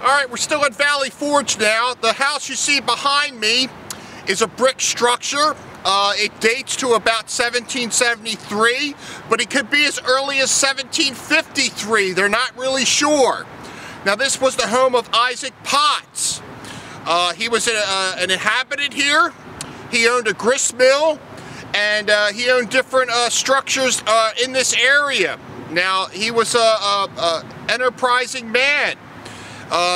Alright, we're still at Valley Forge now. The house you see behind me is a brick structure. It dates to about 1773, but it could be as early as 1753. They're not really sure. Now, this was the home of Isaac Potts. He was an inhabitant here. He owned a grist mill, and he owned different structures in this area. Now, he was an enterprising man.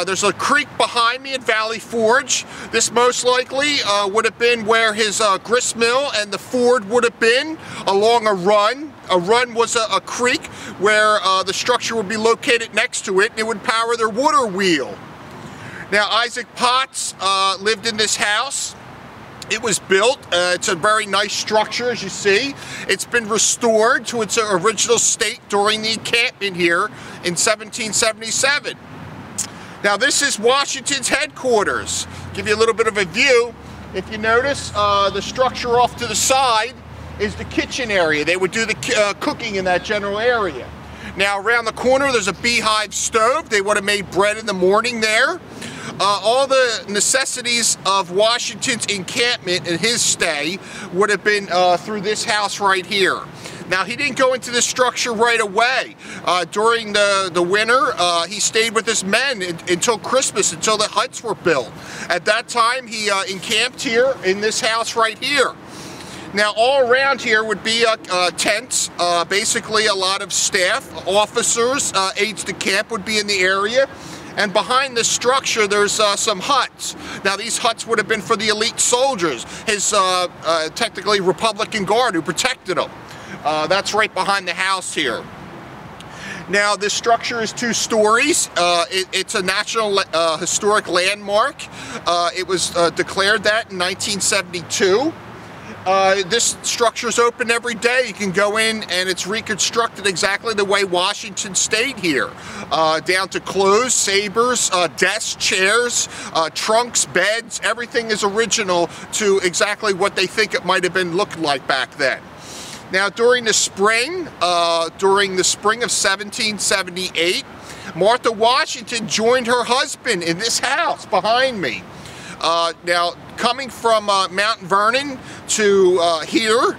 There's a creek behind me at Valley Forge. This most likely would have been where his grist mill and the ford would have been, along a run. A run was a creek where the structure would be located next to it, and it would power their water wheel. Now, Isaac Potts lived in this house. It was built. It's a very nice structure, as you see. It's been restored to its original state during the encampment here in 1777. Now, this is Washington's headquarters. Give you a little bit of a view. If you notice, the structure off to the side is the kitchen area. They would do the cooking in that general area. Now, around the corner, there's a beehive stove. They would have made bread in the morning there. All the necessities of Washington's encampment in his stay would have been through this house right here. Now, he didn't go into this structure right away. During the winter, he stayed with his men until Christmas, until the huts were built. At that time, he encamped here in this house right here. Now, all around here would be tents, basically a lot of staff, officers, aides de camp would be in the area. And behind this structure, there's some huts. Now, these huts would have been for the elite soldiers, his technically Republican Guard who protected them. That's right behind the house here. Now, this structure is 2 stories. It's a National Historic Landmark. It was declared that in 1972. This structure is open every day. You can go in and it's reconstructed exactly the way Washington stayed here. Down to clothes, sabers, desks, chairs, trunks, beds, everything is original to exactly what they think it might have been looking like back then. Now, during the spring of 1778, Martha Washington joined her husband in this house behind me. Now, coming from Mount Vernon to here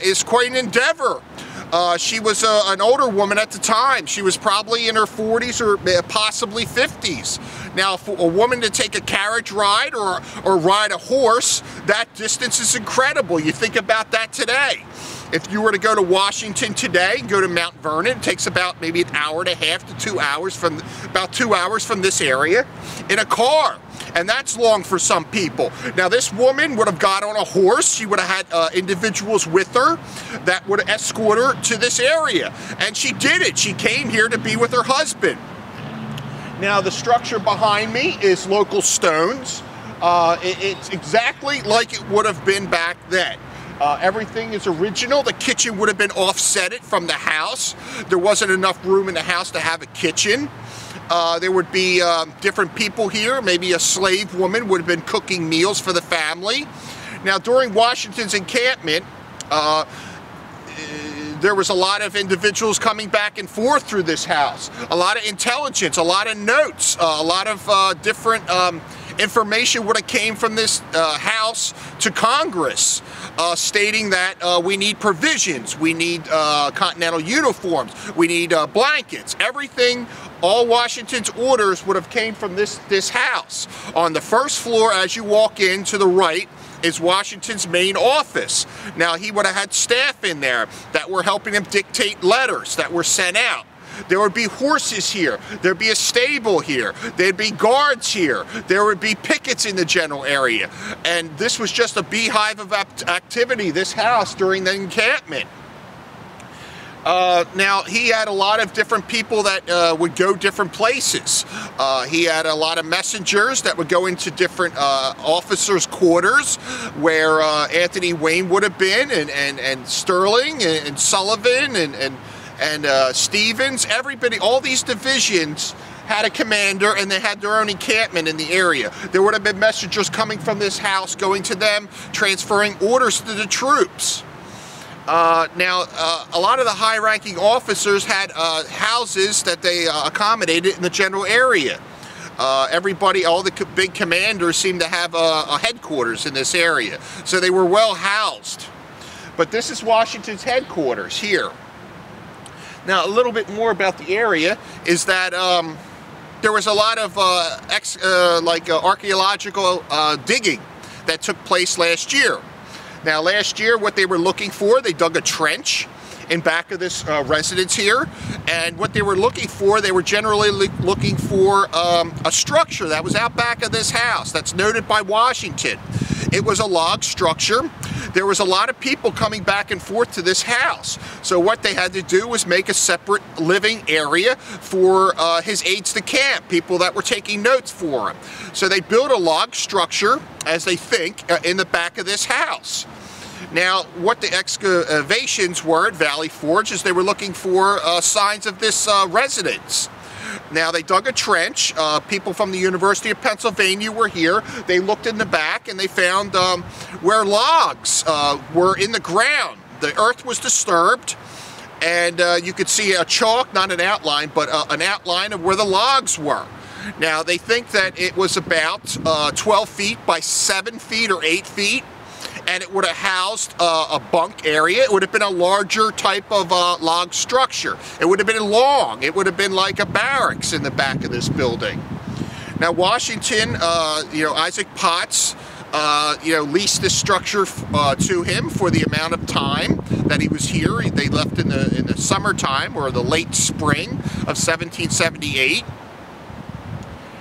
is quite an endeavor. She was an older woman at the time. She was probably in her 40s or possibly 50s. Now, for a woman to take a carriage ride or ride a horse, that distance is incredible. You think about that today. If you were to go to Washington today, go to Mount Vernon, it takes about maybe an hour and a half to 2 hours from, about 2 hours from this area in a car. And that's long for some people. Now, this woman would have got on a horse. She would have had individuals with her that would escort her to this area. And she did it. She came here to be with her husband. Now, the structure behind me is local stones. It's exactly like it would have been back then. Everything is original. The kitchen would have been offset from the house. There wasn't enough room in the house to have a kitchen. There would be different people here. Maybe a slave woman would have been cooking meals for the family. Now, during Washington's encampment, there was a lot of individuals coming back and forth through this house. A lot of intelligence, a lot of notes, a lot of different information would have came from this house to Congress, stating that we need provisions, we need continental uniforms, we need blankets, everything. All Washington's orders would have came from this house. On the first floor, as you walk in to the right, is Washington's main office. Now, he would have had staff in there that were helping him dictate letters that were sent out. There would be horses here. There'd be a stable here. There'd be guards here. There would be pickets in the general area. And this was just a beehive of activity, this house, during the encampment. Now, he had a lot of different people that would go different places. He had a lot of messengers that would go into different officers' quarters where Anthony Wayne would have been, and Sterling, and Sullivan, and Stevens. Everybody, all these divisions had a commander, and they had their own encampment in the area. There would have been messengers coming from this house, going to them, transferring orders to the troops. Now, a lot of the high-ranking officers had houses that they accommodated in the general area. Everybody, all the big commanders seemed to have a headquarters in this area. So they were well housed. But this is Washington's headquarters here. Now, a little bit more about the area is that there was a lot of archaeological digging that took place last year. Now, last year, what they were looking for, they dug a trench in back of this residence here, and what they were looking for, they were generally looking for a structure that was out back of this house that's noted by Washington. It was a log structure. There was a lot of people coming back and forth to this house. So what they had to do was make a separate living area for his aides de camp, people that were taking notes for him. So they built a log structure, as they think, in the back of this house. Now, what the excavations were at Valley Forge is they were looking for signs of this residence. Now, they dug a trench. People from the University of Pennsylvania were here. They looked in the back and they found where logs were in the ground. The earth was disturbed, and you could see a chalk, not an outline, but an outline of where the logs were. Now, they think that it was about 12 feet by 7 feet or 8 feet. And it would have housed a bunk area. It would have been a larger type of log structure. It would have been long. It would have been like a barracks in the back of this building. Now, Washington, Isaac Potts, leased this structure to him for the amount of time that he was here. They left in the summertime or the late spring of 1778.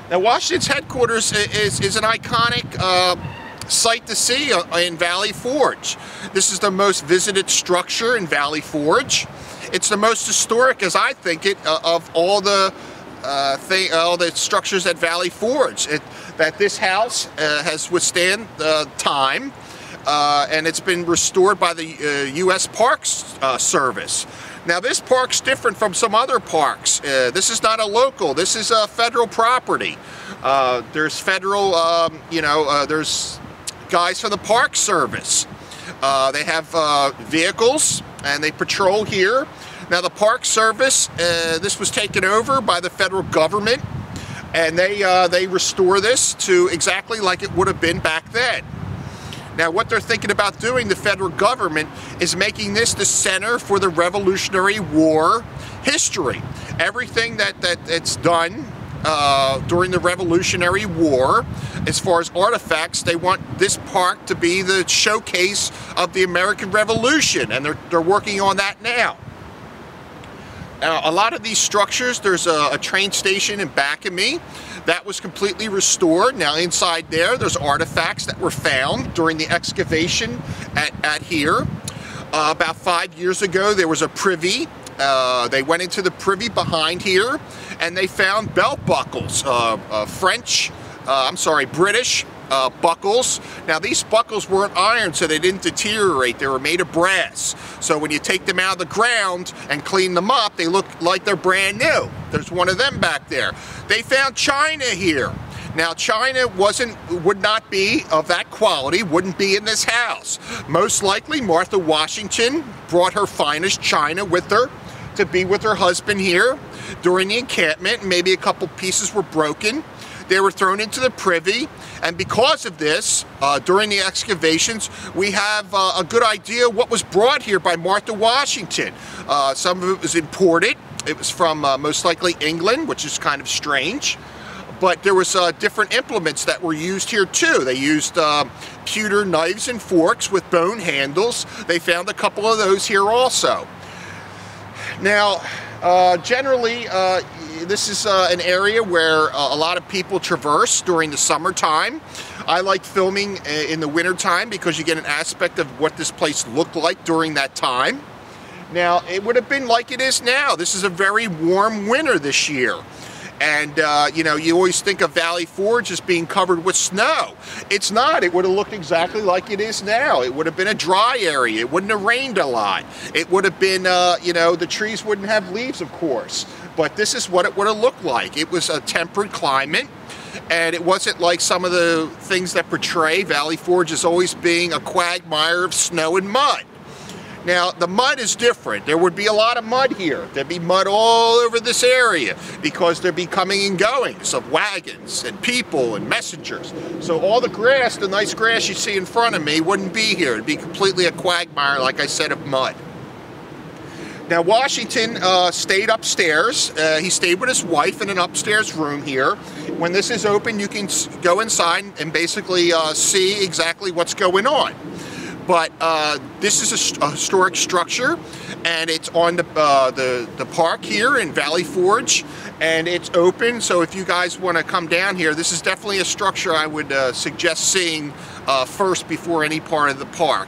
Now, Washington's headquarters is an iconic sight to see in Valley Forge. This is the most visited structure in Valley Forge. It's the most historic, as I think it, of all the structures at Valley Forge. That this house has withstand time, and it's been restored by the U.S. Parks Service. Now, this park's different from some other parks. This is not a local. This is a federal property. There's federal, there's guys from the Park Service. They have vehicles and they patrol here. Now, the Park Service, this was taken over by the federal government, and they restore this to exactly like it would have been back then. Now, what they're thinking about doing, the federal government, is making this the center for the Revolutionary War history. Everything that's done during the Revolutionary War, as far as artifacts, they want this park to be the showcase of the American Revolution, and they're working on that now. Now, a lot of these structures, there's a train station in back of me that was completely restored. Now, inside there's artifacts that were found during the excavation at here. About 5 years ago, there was a privy. They went into the privy behind here, and they found belt buckles, British buckles. Now, these buckles weren't iron, so they didn't deteriorate. They were made of brass. So when you take them out of the ground and clean them up, they look like they're brand new. There's one of them back there. They found china here. Now, china would not be of that quality, wouldn't be in this house. Most likely, Martha Washington brought her finest china with her to be with her husband here during the encampment. Maybe a couple pieces were broken. They were thrown into the privy, and because of this, during the excavations, we have a good idea what was brought here by Martha Washington. Some of it was imported. It was from most likely England, which is kind of strange. But there was different implements that were used here too. They used pewter knives and forks with bone handles. They found a couple of those here also. Now, generally, this is an area where a lot of people traverse during the summertime. I like filming in the wintertime because you get an aspect of what this place looked like during that time. Now, it would have been like it is now. This is a very warm winter this year. And, you always think of Valley Forge as being covered with snow. It's not. It would have looked exactly like it is now. It would have been a dry area. It wouldn't have rained a lot. It would have been, the trees wouldn't have leaves, of course. But this is what it would have looked like. It was a temperate climate, and it wasn't like some of the things that portray Valley Forge as always being a quagmire of snow and mud. Now, the mud is different. There would be a lot of mud here. There'd be mud all over this area because there'd be coming and goings of wagons and people and messengers. So all the grass, the nice grass you see in front of me, wouldn't be here. It'd be completely a quagmire, like I said, of mud. Now, Washington stayed upstairs. He stayed with his wife in an upstairs room here. When this is open, you can go inside and basically see exactly what's going on. But this is a historic structure, and it's on the park here in Valley Forge, and it's open. So if you guys want to come down here, this is definitely a structure I would suggest seeing first before any part of the park.